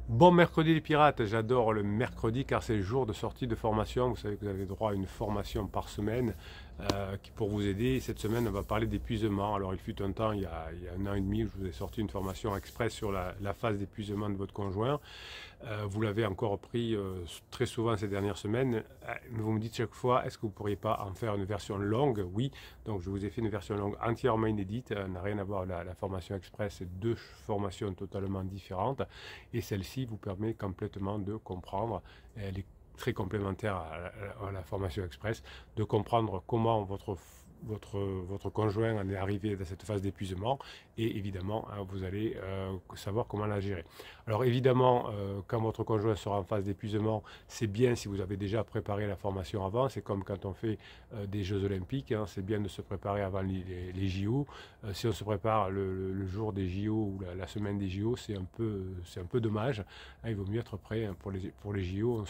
Bon mercredi les pirates, j'adore le mercredi car c'est le jour de sortie de formation. Vous savez que vous avez droit à une formation par semaine pour vous aider. Cette semaine, on va parler d'épuisement. Alors il fut un temps, il y a un an et demi, où je vous ai sorti une formation express sur la phase d'épuisement de votre conjoint. Vous l'avez encore pris très souvent ces dernières semaines. Vous me dites chaque fois, est-ce que vous ne pourriez pas en faire une version longue? Oui, donc je vous ai fait une version longue entièrement inédite. N'a rien à voir la formation express, c'est deux formations totalement différentes. Et celle-ci vous permet complètement de comprendre, elle est très complémentaire à la formation express, de comprendre comment votre conjoint en est arrivé dans cette phase d'épuisement et évidemment vous allez savoir comment la gérer. Alors évidemment quand votre conjoint sera en phase d'épuisement, c'est bien si vous avez déjà préparé la formation avant. C'est comme quand on fait des Jeux Olympiques, hein, c'est bien de se préparer avant les JO. Si on se prépare le jour des JO ou la semaine des JO, c'est un peu dommage, hein. Il vaut mieux être prêt, hein, pour les JO.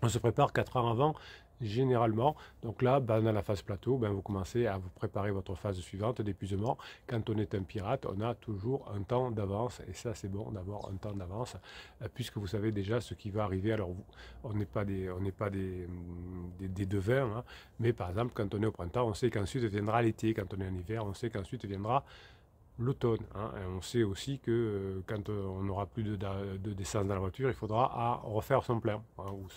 On se prépare 4 ans avant, généralement. Donc là, dans la phase plateau, vous commencez à vous préparer votre phase suivante d'épuisement. Quand on est un pirate, on a toujours un temps d'avance. Et ça, c'est bon d'avoir un temps d'avance, puisque vous savez déjà ce qui va arriver. Alors, on n'est pas des devins, hein, mais par exemple, quand on est au printemps, on sait qu'ensuite viendra l'été. Quand on est en hiver, on sait qu'ensuite viendra l'automne, hein. Et on sait aussi que quand on n'aura plus d'essence dans la voiture, il faudra refaire son plein, hein, ou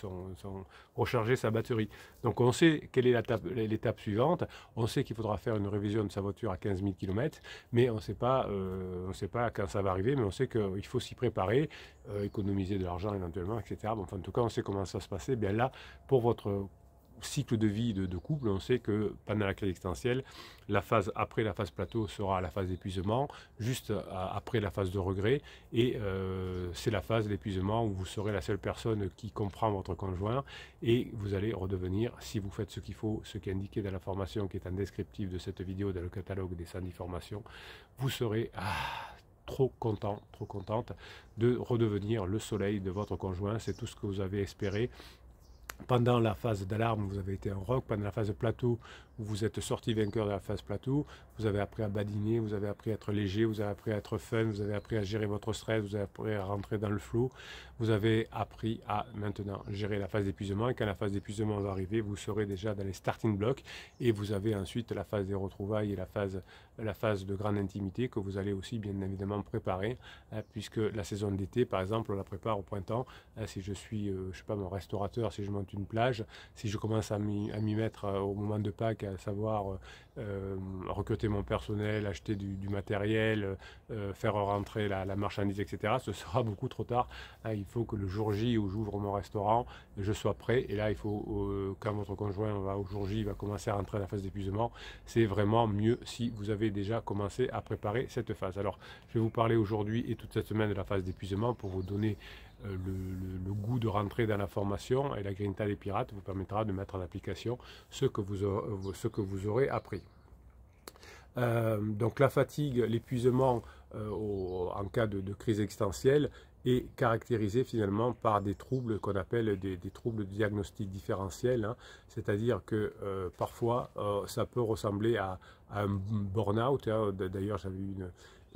recharger sa batterie. Donc on sait quelle est l'étape suivante. On sait qu'il faudra faire une révision de sa voiture à 15 000 km, mais on ne sait pas quand ça va arriver, mais on sait qu'il faut s'y préparer, économiser de l'argent éventuellement, etc. Bon, enfin, en tout cas, on sait comment ça se passer. Bien là, pour votre cycle de vie de couple, on sait que pendant la crise existentielle, la phase après la phase plateau sera la phase d'épuisement, juste après la phase de regret, et c'est la phase d'épuisement où vous serez la seule personne qui comprend votre conjoint, et vous allez redevenir, si vous faites ce qu'il faut, ce qui est indiqué dans la formation qui est en descriptif de cette vidéo, dans le catalogue des 110 formations, vous serez trop content, trop contente de redevenir le soleil de votre conjoint. C'est tout ce que vous avez espéré. Pendant la phase d'alarme, vous avez été un rock. Pendant la phase plateau, vous êtes sorti vainqueur de la phase plateau. Vous avez appris à badiner, vous avez appris à être léger, vous avez appris à être fun, vous avez appris à gérer votre stress, vous avez appris à rentrer dans le flow. Vous avez appris à maintenant gérer la phase d'épuisement. Et quand la phase d'épuisement va arriver, vous serez déjà dans les starting blocks. Et vous avez ensuite la phase des retrouvailles et la phase de grande intimité que vous allez aussi bien évidemment préparer, hein, puisque la saison d'été, par exemple, on la prépare au printemps. Hein, si je suis, je sais pas, mon restaurateur, si je monte une plage, si je commence à m'y mettre au moment de Pâques, à savoir recruter mon personnel, acheter du matériel, faire rentrer la marchandise, etc., ce sera beaucoup trop tard, hein. Il faut que le jour J où j'ouvre mon restaurant, je sois prêt. Et là, il faut, quand votre conjoint va au jour J, il va commencer à rentrer dans la phase d'épuisement, c'est vraiment mieux si vous avez déjà commencé à préparer cette phase. Alors, je vais vous parler aujourd'hui et toute cette semaine de la phase d'épuisement pour vous donner le goût de rentrer dans la formation, et la Grinta des Pirates vous permettra de mettre en application ce que vous aurez appris. Donc la fatigue, l'épuisement en cas de crise existentielle est caractérisé finalement par des troubles qu'on appelle des troubles de diagnostic différentiel, hein. C'est-à-dire que parfois ça peut ressembler à un burn-out, hein. D'ailleurs j'avais eu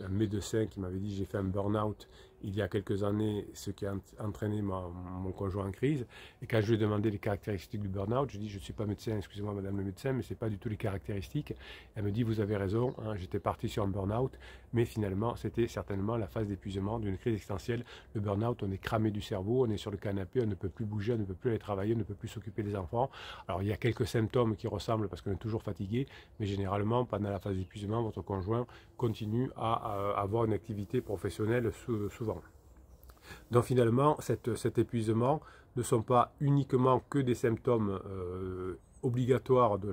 un médecin qui m'avait dit j'ai fait un burn-out il y a quelques années, ce qui a entraîné mon conjoint en crise. Et quand je lui ai demandé les caractéristiques du burn-out, je dis je ne suis pas médecin, excusez-moi madame le médecin, mais ce n'est pas du tout les caractéristiques. Elle me dit vous avez raison, hein, j'étais parti sur un burn-out, mais finalement c'était certainement la phase d'épuisement d'une crise existentielle. Le burn-out, on est cramé du cerveau, on est sur le canapé, on ne peut plus bouger, on ne peut plus aller travailler, on ne peut plus s'occuper des enfants. Alors il y a quelques symptômes qui ressemblent parce qu'on est toujours fatigué, mais généralement pendant la phase d'épuisement, votre conjoint continue à avoir une activité professionnelle souvent. Donc finalement, cet épuisement ne sont pas uniquement que des symptômes obligatoires de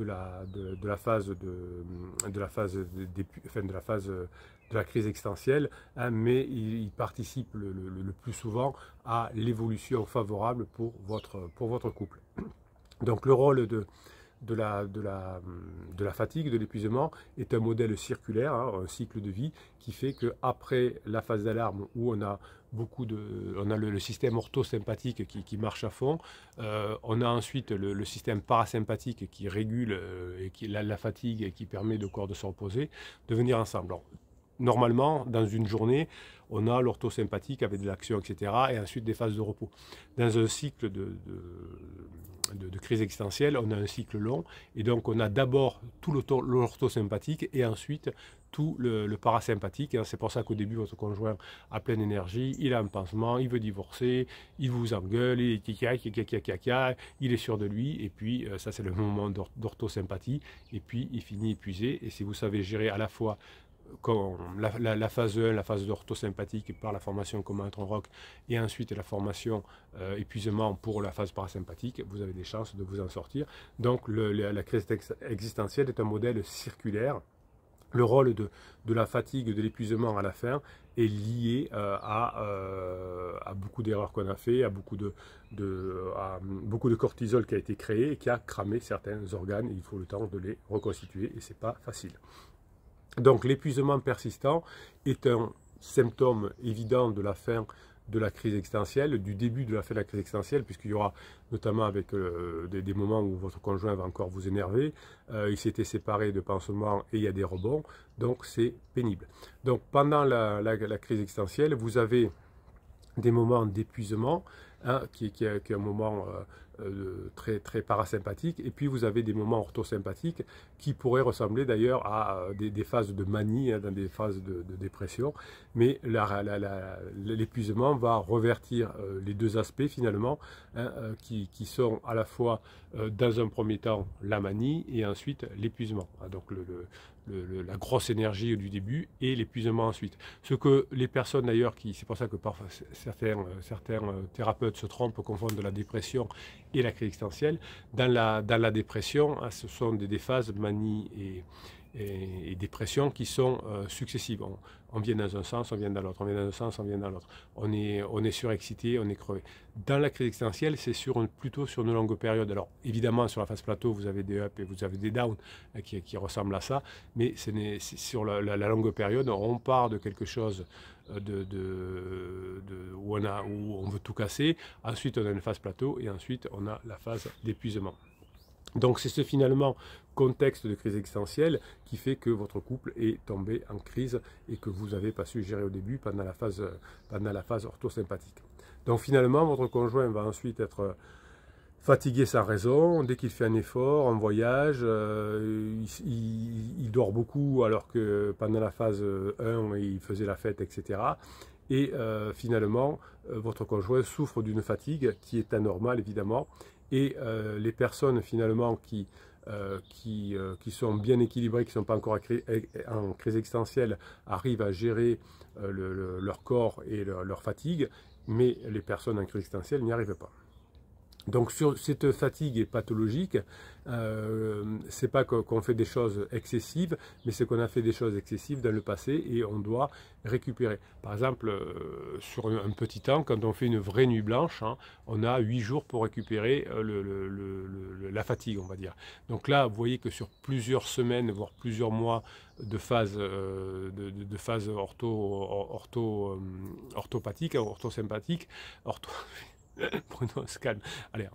la phase de la crise existentielle, hein, mais il participe le plus souvent à l'évolution favorable pour votre couple. Donc le rôle de la fatigue, de l'épuisement, est un modèle circulaire, hein, un cycle de vie qui fait qu'après la phase d'alarme où on a le système orthosympathique qui marche à fond, on a ensuite le système parasympathique qui régule la fatigue et qui permet au corps de se reposer, de venir ensemble. Alors, normalement, dans une journée, on a l'orthosympathique avec de l'action, etc. et ensuite des phases de repos. Dans un cycle de crise existentielle, on a un cycle long et donc on a d'abord tout l'orthosympathique et ensuite tout le parasympathique. C'est pour ça qu'au début, votre conjoint a pleine énergie, il a un pansement, il veut divorcer, il vous engueule, il est il est sûr de lui, et puis ça c'est le moment d'orthosympathie, et puis il finit épuisé. Et si vous savez gérer à la fois la phase 1, la phase d'orthosympathique par la formation Comment être un rock, et ensuite la formation épuisement pour la phase parasympathique, vous avez des chances de vous en sortir. Donc la crise existentielle est un modèle circulaire. Le rôle de la fatigue, de l'épuisement à la fin est lié à beaucoup d'erreurs qu'on a fait, à beaucoup de cortisol qui a été créé et qui a cramé certains organes. Il faut le temps de les reconstituer et c'est pas facile. Donc l'épuisement persistant est un symptôme évident de la fin de la crise existentielle, du début de la fin de la crise existentielle, puisqu'il y aura notamment avec des moments où votre conjoint va encore vous énerver, il s'était séparé de pansement et il y a des rebonds, donc c'est pénible. Donc pendant la crise existentielle, vous avez des moments d'épuisement, hein, qui est un moment très parasympathique, et puis vous avez des moments orthosympathiques qui pourraient ressembler d'ailleurs à des phases de manie, hein, dans des phases de dépression, mais l'épuisement va revertir les deux aspects finalement, hein, qui sont à la fois dans un premier temps la manie et ensuite l'épuisement, hein, donc la grosse énergie du début et l'épuisement ensuite. Ce que les personnes d'ailleurs, c'est pour ça que parfois certains thérapeutes se trompent, confondent la dépression et la crise existentielle. Dans la dépression, hein, ce sont des phases manie et dépression qui sont successives. On vient dans un sens, on vient dans l'autre, on vient dans un sens, on vient dans l'autre. On est surexcité, on est crevé. Dans la crise existentielle, c'est plutôt sur une longue période. Alors évidemment, sur la phase plateau, vous avez des ups et vous avez des downs qui ressemblent à ça, mais c'est sur la longue période, on part de quelque chose où on veut tout casser. Ensuite, on a une phase plateau et ensuite, on a la phase d'épuisement. Donc c'est ce finalement contexte de crise existentielle qui fait que votre couple est tombé en crise et que vous n'avez pas su gérer au début pendant la phase orthosympathique. Donc finalement, votre conjoint va ensuite être fatigué sans raison, dès qu'il fait un effort, un voyage, il dort beaucoup alors que pendant la phase 1, il faisait la fête, etc. Et finalement, votre conjoint souffre d'une fatigue qui est anormale évidemment. Et les personnes finalement qui sont bien équilibrées, qui ne sont pas encore en crise existentielle, arrivent à gérer leur corps et leur fatigue, mais les personnes en crise existentielle n'y arrivent pas. Donc sur cette fatigue pathologique, c'est pas qu'on fait des choses excessives, mais c'est qu'on a fait des choses excessives dans le passé et on doit récupérer. Par exemple, sur un petit temps, quand on fait une vraie nuit blanche, hein, on a 8 jours pour récupérer la fatigue, on va dire. Donc là, vous voyez que sur plusieurs semaines, voire plusieurs mois de phase orthopathique, orthosympathique, Bruno, on se calme. Allez,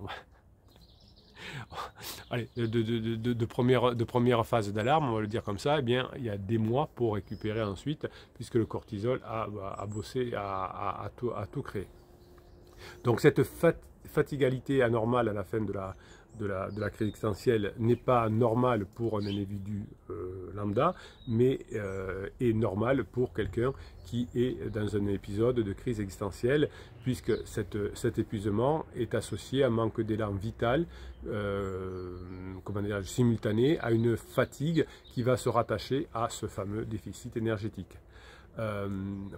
allez, de première phase d'alarme, on va le dire comme ça, eh bien, il y a des mois pour récupérer ensuite, puisque le cortisol a bossé, a tout créé. Donc cette fatigalité anormale à la fin de la crise existentielle n'est pas normale pour un individu lambda, mais est normale pour quelqu'un qui est dans un épisode de crise existentielle, puisque cet épuisement est associé à un manque d'élan vital, simultané à une fatigue qui va se rattacher à ce fameux déficit énergétique.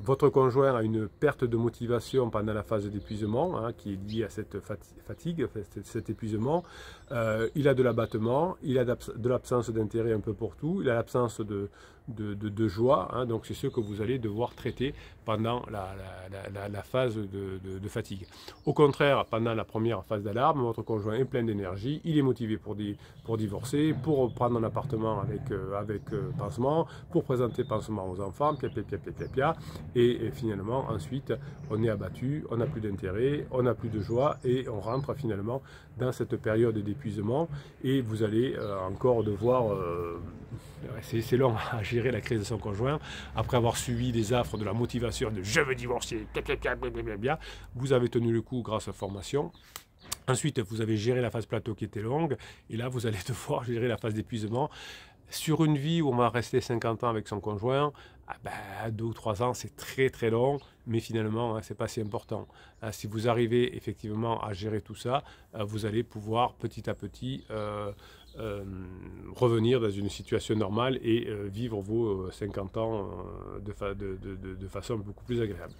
Votre conjoint a une perte de motivation pendant la phase d'épuisement, hein, qui est liée à cette fatigue, cet épuisement. Il a de l'abattement, il a de l'absence d'intérêt un peu pour tout, il a l'absence de joie, hein, donc c'est ce que vous allez devoir traiter pendant la phase de fatigue. Au contraire, pendant la première phase d'alarme, votre conjoint est plein d'énergie, il est motivé pour divorcer, pour prendre un appartement avec pansement, pour présenter pansement aux enfants, et finalement ensuite on est abattu, on n'a plus d'intérêt, on n'a plus de joie et on rentre finalement dans cette période d'épuisement et vous allez encore devoir c'est long à gérer la crise de son conjoint. Après avoir suivi des affres de la motivation de je veux divorcer, blablabla, vous avez tenu le coup grâce à la formation. Ensuite, vous avez géré la phase plateau qui était longue, et là, vous allez devoir gérer la phase d'épuisement. Sur une vie où on va rester 50 ans avec son conjoint, 2 ou 3 ans, c'est très très long, mais finalement, c'est pas si important. Si vous arrivez effectivement à gérer tout ça, vous allez pouvoir petit à petit revenir dans une situation normale et vivre vos 50 ans de façon beaucoup plus agréable.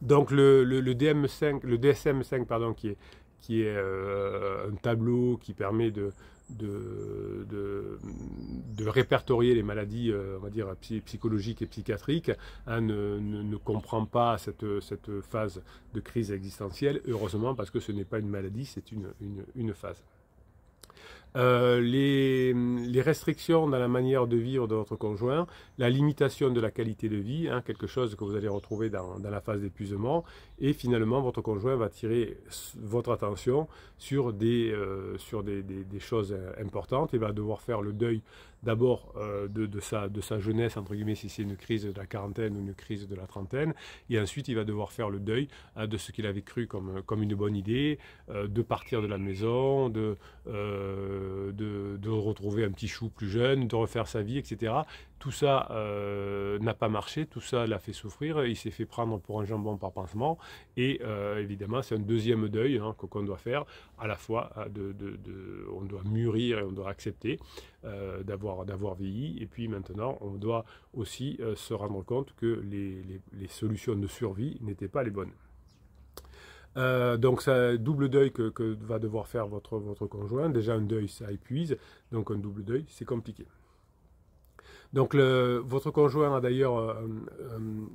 Donc le DSM-5, pardon, qui est un tableau qui permet de répertorier les maladies, on va dire, psychologiques et psychiatriques, ne comprend pas cette phase de crise existentielle, heureusement, parce que ce n'est pas une maladie, c'est une phase. Les restrictions dans la manière de vivre de votre conjoint, la limitation de la qualité de vie, quelque chose que vous allez retrouver dans la phase d'épuisement, et finalement votre conjoint va tirer votre attention sur des choses importantes et va devoir faire le deuil d'abord de sa jeunesse, entre guillemets, si c'est une crise de la quarantaine ou une crise de la trentaine, et ensuite il va devoir faire le deuil de ce qu'il avait cru comme une bonne idée, de partir de la maison, de retrouver un petit chou plus jeune, de refaire sa vie, etc. Tout ça n'a pas marché, tout ça l'a fait souffrir, il s'est fait prendre pour un jambon par pansement, et évidemment c'est un deuxième deuil qu'on doit faire, à la fois on doit mûrir et on doit accepter d'avoir vieilli, et puis maintenant on doit aussi se rendre compte que les solutions de survie n'étaient pas les bonnes. Donc c'est un double deuil que va devoir faire votre conjoint. Déjà un deuil ça épuise, donc un double deuil c'est compliqué. Donc votre conjoint a d'ailleurs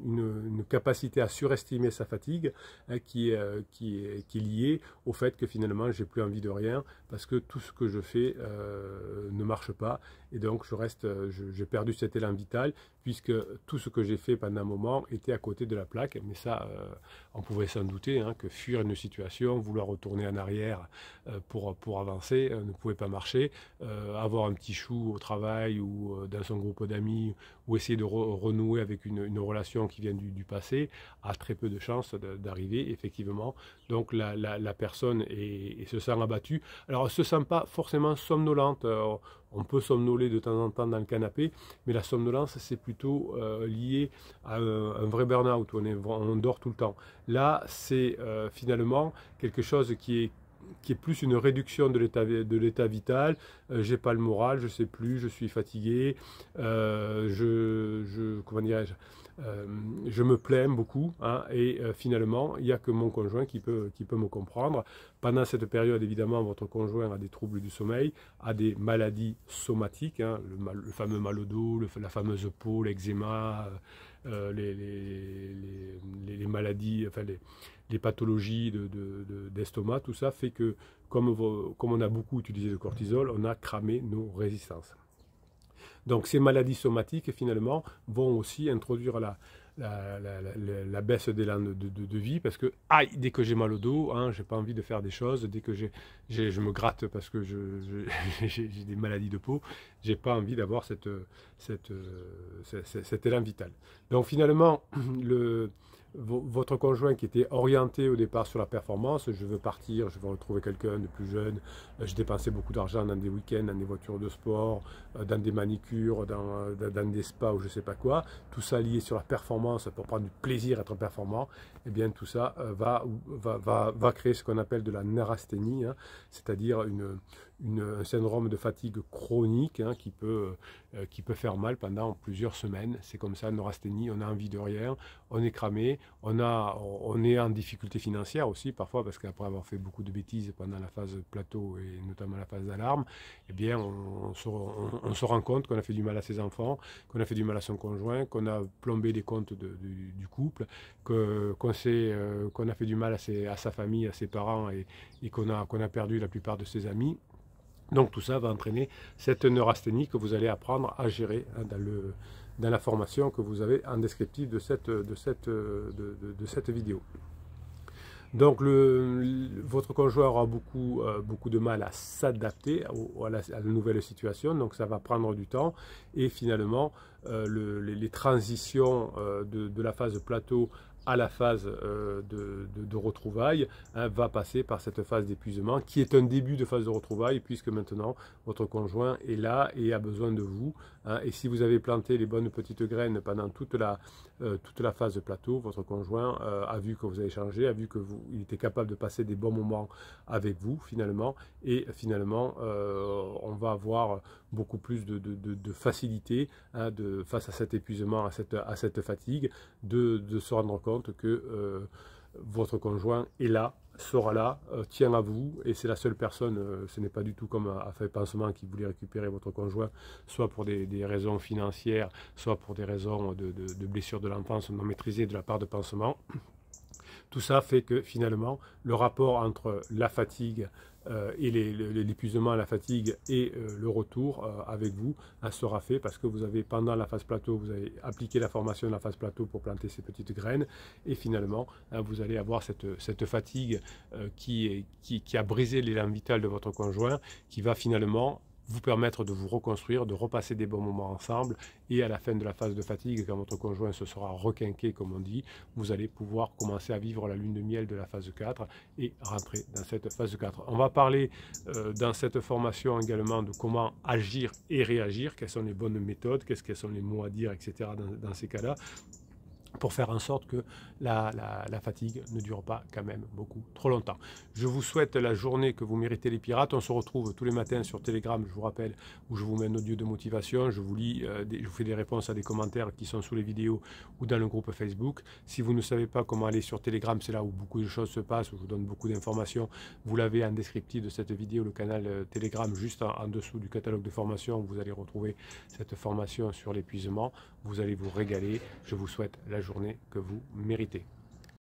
une capacité à surestimer sa fatigue qui est liée au fait que finalement j'ai plus envie de rien parce que tout ce que je fais ne marche pas, et donc j'ai perdu cet élan vital puisque tout ce que j'ai fait pendant un moment était à côté de la plaque. Mais ça, on pouvait s'en douter, que fuir une situation, vouloir retourner en arrière pour avancer ne pouvait pas marcher. Avoir un petit chou au travail ou dans son groupe d'amis, ou essayer de renouer avec une relation qui vient du passé, a très peu de chances d'arriver, effectivement. Donc la personne se sent abattue. Alors elle ne se sent pas forcément somnolente. On peut somnoler de temps en temps dans le canapé, mais la somnolence, c'est plutôt lié à un vrai burn-out, où on dort tout le temps. Là, c'est finalement quelque chose qui est plus une réduction de l'état vital. J'ai pas le moral, je sais plus, je suis fatigué, comment dirais-je, je me plains beaucoup, et finalement il n'y a que mon conjoint qui peut me comprendre. Pendant cette période, évidemment, votre conjoint a des troubles du sommeil, a des maladies somatiques, le fameux mal au dos, la fameuse peau, l'eczéma, les maladies, enfin les pathologies d'estomac, tout ça fait que comme on a beaucoup utilisé le cortisol, on a cramé nos résistances. Donc ces maladies somatiques finalement vont aussi introduire la baisse d'élan de vie, parce que dès que j'ai mal au dos, j'ai pas envie de faire des choses, dès que je me gratte parce que j'ai des maladies de peau, j'ai pas envie d'avoir cet élan vital. Donc finalement votre conjoint qui était orienté au départ sur la performance, je veux partir, je veux retrouver quelqu'un de plus jeune, je dépensais beaucoup d'argent dans des week-ends, dans des voitures de sport, dans des manicures, dans des spas ou je sais pas quoi, tout ça lié sur la performance pour prendre du plaisir à être performant, et bien tout ça va créer ce qu'on appelle de la neurasthénie, c'est-à-dire un syndrome de fatigue chronique qui peut faire mal pendant plusieurs semaines. C'est comme ça, neurasthénie, on a envie de rien, on est cramé, on est en difficulté financière aussi parfois, parce qu'après avoir fait beaucoup de bêtises pendant la phase plateau et notamment la phase d'alarme, eh bien on se rend compte qu'on a fait du mal à ses enfants, qu'on a fait du mal à son conjoint, qu'on a plombé les comptes du couple, qu'on a fait du mal à sa famille, à ses parents, et qu'on a perdu la plupart de ses amis. Donc tout ça va entraîner cette neurasthénie que vous allez apprendre à gérer dans la formation que vous avez en descriptif de cette vidéo. Donc votre conjoint aura beaucoup de mal à s'adapter à la nouvelle situation, donc ça va prendre du temps et finalement les transitions de la phase plateau à la phase de retrouvailles va passer par cette phase d'épuisement qui est un début de phase de retrouvailles puisque maintenant votre conjoint est là et a besoin de vous. Et si vous avez planté les bonnes petites graines pendant toute la phase de plateau, votre conjoint a vu que vous avez changé, a vu que il était capable de passer des bons moments avec vous finalement, et finalement on va avoir beaucoup plus de facilité face à cet épuisement, à cette fatigue, de se rendre compte que votre conjoint est là, sera là, tient à vous, et c'est la seule personne, ce n'est pas du tout comme a fait Pansement qui voulait récupérer votre conjoint, soit pour des raisons financières, soit pour des raisons de blessures de l'enfance non maîtrisées de la part de Pansement. Tout ça fait que finalement, le rapport entre la fatigue et l'épuisement, la fatigue et le retour avec vous sera fait parce que vous avez, pendant la phase plateau, vous avez appliqué la formation de la phase plateau pour planter ces petites graines et finalement, vous allez avoir cette fatigue qui a brisé l'élan vital de votre conjoint, qui va finalement vous permettre de vous reconstruire, de repasser des bons moments ensemble, et à la fin de la phase de fatigue, quand votre conjoint se sera requinqué, comme on dit, vous allez pouvoir commencer à vivre la lune de miel de la phase 4 et rentrer dans cette phase 4. On va parler dans cette formation également de comment agir et réagir, quelles sont les bonnes méthodes, quels sont les mots à dire, etc. dans ces cas-là, pour faire en sorte que la fatigue ne dure pas quand même beaucoup trop longtemps. Je vous souhaite la journée que vous méritez les pirates. On se retrouve tous les matins sur Telegram, je vous rappelle, où je vous mets un audio de motivation, je vous lis, je vous fais des réponses à des commentaires qui sont sous les vidéos ou dans le groupe Facebook. Si vous ne savez pas comment aller sur Telegram, c'est là où beaucoup de choses se passent, où je vous donne beaucoup d'informations. Vous l'avez en descriptif de cette vidéo, le canal Telegram, juste en dessous du catalogue de formation, où vous allez retrouver cette formation sur l'épuisement. Vous allez vous régaler. Je vous souhaite la journée que vous méritez.